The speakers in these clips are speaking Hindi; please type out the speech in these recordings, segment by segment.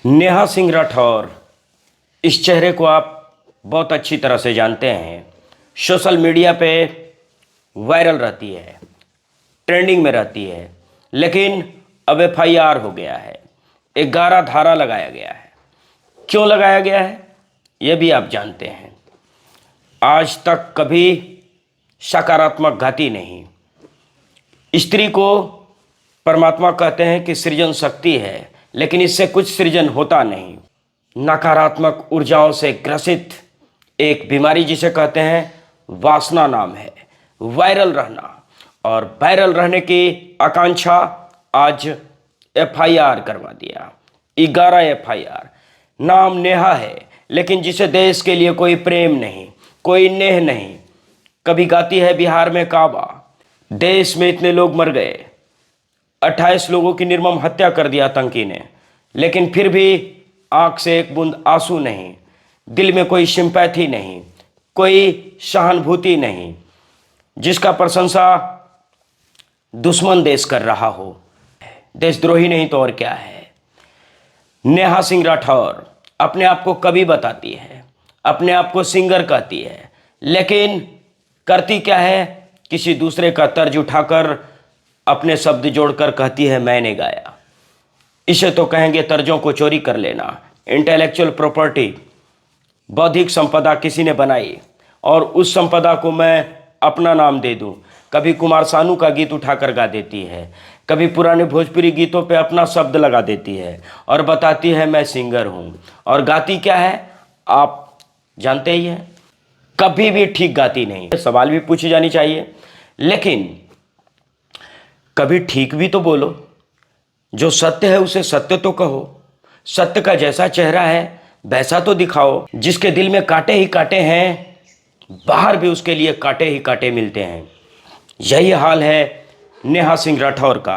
नेहा सिंह राठौर, इस चेहरे को आप बहुत अच्छी तरह से जानते हैं। सोशल मीडिया पे वायरल रहती है, ट्रेंडिंग में रहती है, लेकिन अब एफआईआर हो गया है, 11 धारा लगाया गया है। क्यों लगाया गया है यह भी आप जानते हैं। आज तक कभी सकारात्मक घाती नहीं। स्त्री को परमात्मा कहते हैं कि सृजन शक्ति है, लेकिन इससे कुछ सृजन होता नहीं। नकारात्मक ऊर्जाओं से ग्रसित एक बीमारी जिसे कहते हैं वासना नाम है, वायरल रहना, और वायरल रहने की आकांक्षा आज एफआईआर करवा दिया। 11 एफआईआर। नाम नेहा है, लेकिन जिसे देश के लिए कोई प्रेम नहीं, कोई नेह नहीं। कभी गाती है बिहार में काबा, देश में इतने लोग मर गए, 28 लोगों की निर्मम हत्या कर दिया आतंकी ने, लेकिन फिर भी आंख से एक बूंद आंसू नहीं, दिल में कोई सिंपैथी नहीं, कोई सहानुभूति नहीं। जिसका प्रशंसा दुश्मन देश कर रहा हो, देशद्रोही नहीं तो और क्या है। नेहा सिंह राठौर अपने आप को कवि बताती है, अपने आप को सिंगर कहती है, लेकिन करती क्या है, किसी दूसरे का तर्ज उठाकर अपने शब्द जोड़कर कहती है मैंने गाया। इसे तो कहेंगे तर्जों को चोरी कर लेना। इंटेलेक्चुअल प्रॉपर्टी, बौद्धिक संपदा किसी ने बनाई और उस संपदा को मैं अपना नाम दे दूं। कभी कुमार सानू का गीत उठाकर गा देती है, कभी पुराने भोजपुरी गीतों पे अपना शब्द लगा देती है और बताती है मैं सिंगर हूं। और गाती क्या है आप जानते ही हैं, कभी भी ठीक गाती नहीं। सवाल भी पूछी जानी चाहिए, लेकिन कभी ठीक भी तो बोलो। जो सत्य है उसे सत्य तो कहो, सत्य का जैसा चेहरा है वैसा तो दिखाओ। जिसके दिल में कांटे ही कांटे हैं, बाहर भी उसके लिए कांटे ही कांटे मिलते हैं। यही हाल है नेहा सिंह राठौर का।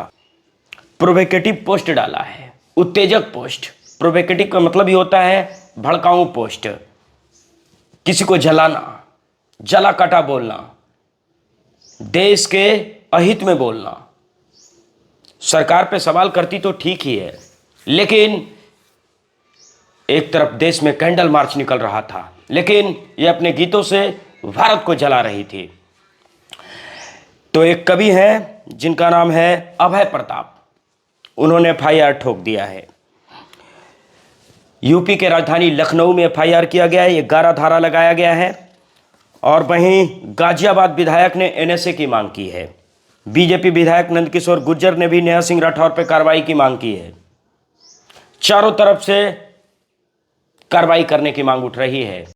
प्रोवोकेटिव पोस्ट डाला है, उत्तेजक पोस्ट। प्रोवोकेटिव का मतलब ही होता है भड़काऊ पोस्ट, किसी को जलाना, जला कटा बोलना, देश के अहित में बोलना। सरकार पे सवाल करती तो ठीक ही है, लेकिन एक तरफ देश में कैंडल मार्च निकल रहा था, लेकिन ये अपने गीतों से भारत को जला रही थी। तो एक कवि हैं जिनका नाम है अभय प्रताप, उन्होंने एफआईआर ठोक दिया है। यूपी के राजधानी लखनऊ में एफआईआर किया गया है, 11 धारा लगाया गया है। और वहीं गाजियाबाद विधायक ने एनएसए की मांग की है। बीजेपी विधायक नंदकिशोर गुर्जर ने भी नेहा सिंह राठौर पर कार्रवाई की मांग की है। चारों तरफ से कार्रवाई करने की मांग उठ रही है।